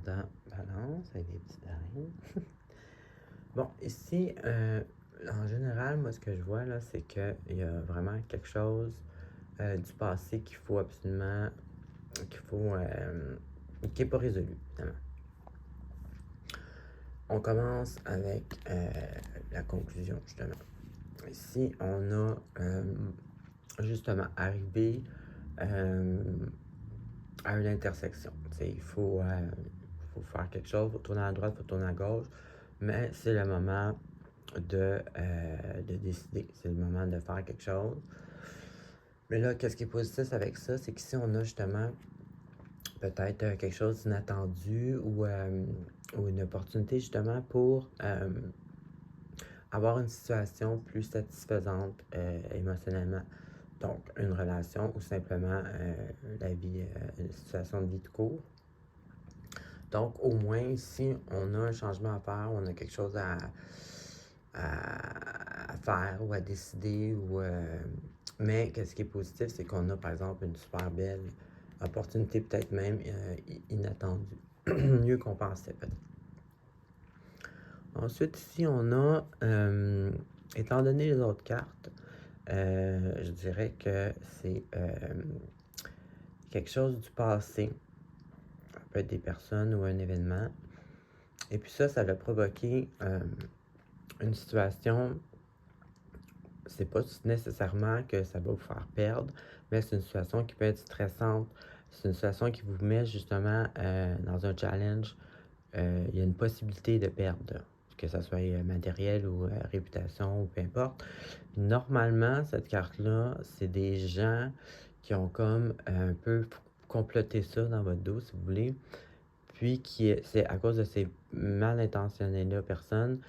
ascendant balance avec des petites araignées. Bon, ici, en général, moi, ce que je vois, là, c'est qu'il y a vraiment quelque chose du passé qu'il faut absolument, qu'il faut, qui n'est pas résolu, évidemment. On commence avec la conclusion, justement. Ici, on a justement arrivé à une intersection. Il faut faire quelque chose, il faut tourner à droite, il faut tourner à gauche, mais c'est le moment de décider, c'est le moment de faire quelque chose. Mais là, qu'est-ce qui est positif avec ça, c'est qu'ici, on a justement peut-être quelque chose d'inattendu ou une opportunité justement pour avoir une situation plus satisfaisante émotionnellement. Donc, une relation ou simplement une situation de vie de couple. Donc, au moins, ici, on a un changement à faire, on a quelque chose à faire ou à décider. Mais ce qui est positif, c'est qu'on a, par exemple, une super belle opportunité, peut-être même inattendue. Mieux qu'on pensait, peut-être. Ensuite, ici, on a, étant donné les autres cartes, je dirais que c'est quelque chose du passé. Ça peut être des personnes ou un événement. Et puis ça va provoquer une situation. C'est pas nécessairement que ça va vous faire perdre, mais c'est une situation qui peut être stressante. C'est une situation qui vous met justement dans un challenge. Il y a une possibilité de perdre, que ce soit matériel ou réputation ou peu importe. Normalement, cette carte-là, c'est des gens qui ont comme un peu comploté ça dans votre dos, si vous voulez. Puis c'est à cause de ces mal intentionnés-là, personnes,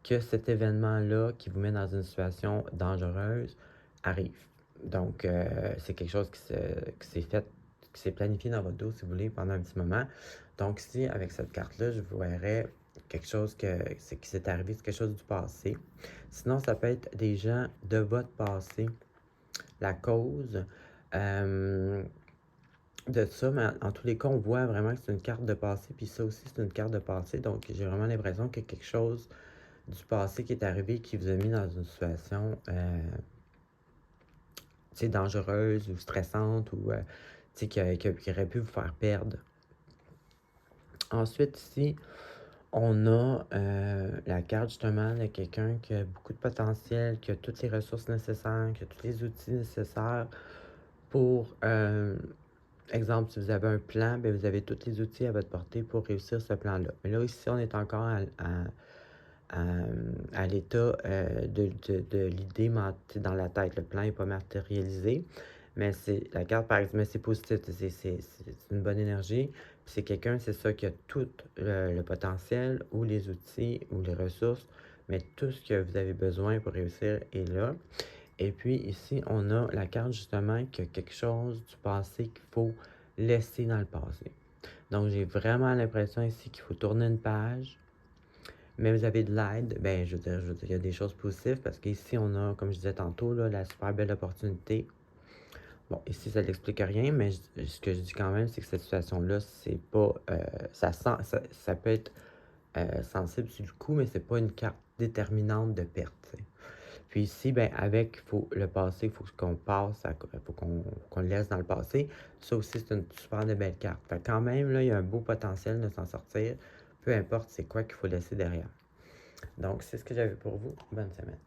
que cet événement-là qui vous met dans une situation dangereuse arrive. Donc, c'est quelque chose qui s'est fait, qui s'est planifié dans votre dos, si vous voulez, pendant un petit moment. Donc, ici, avec cette carte-là, je vous verrais quelque chose qui s'est arrivé, c'est quelque chose du passé. Sinon, ça peut être des gens de votre passé. La cause de ça, mais en tous les cas, on voit vraiment que c'est une carte de passé, puis ça aussi, c'est une carte de passé. Donc, j'ai vraiment l'impression qu'il y a quelque chose du passé qui est arrivé qui vous a mis dans une situation dangereuse ou stressante ou qui aurait pu vous faire perdre. Ensuite, ici, on a la carte justement de quelqu'un qui a beaucoup de potentiel, qui a toutes les ressources nécessaires, qui a tous les outils nécessaires pour, exemple, si vous avez un plan, bien, vous avez tous les outils à votre portée pour réussir ce plan-là. Mais là, ici, on est encore à l'état de l'idée dans la tête. Le plan n'est pas matérialisé, mais c'est la carte, par exemple, mais c'est positif, c'est une bonne énergie. Puis c'est quelqu'un, c'est ça, qui a tout le potentiel ou les outils ou les ressources, mais tout ce que vous avez besoin pour réussir est là. Et puis ici, on a la carte justement qui a quelque chose du passé qu'il faut laisser dans le passé. Donc, j'ai vraiment l'impression ici qu'il faut tourner une page. Mais vous avez de l'aide, ben je veux dire, il y a des choses positives parce qu'ici, on a, comme je disais tantôt, là, la super belle opportunité. Bon, ici, ça n'explique rien, mais ce que je dis quand même, c'est que cette situation-là, c'est pas. Ça peut être sensible sur le coup, mais c'est pas une carte déterminante de perte. T'sais. Puis ici, ben, avec le passé, il faut qu'on passe, il faut qu'on le laisse dans le passé. Ça aussi, c'est une super de belle carte. Fait quand même, là, il y a un beau potentiel de s'en sortir. Peu importe c'est quoi qu'il faut laisser derrière. Donc, c'est ce que j'avais pour vous. Bonne semaine.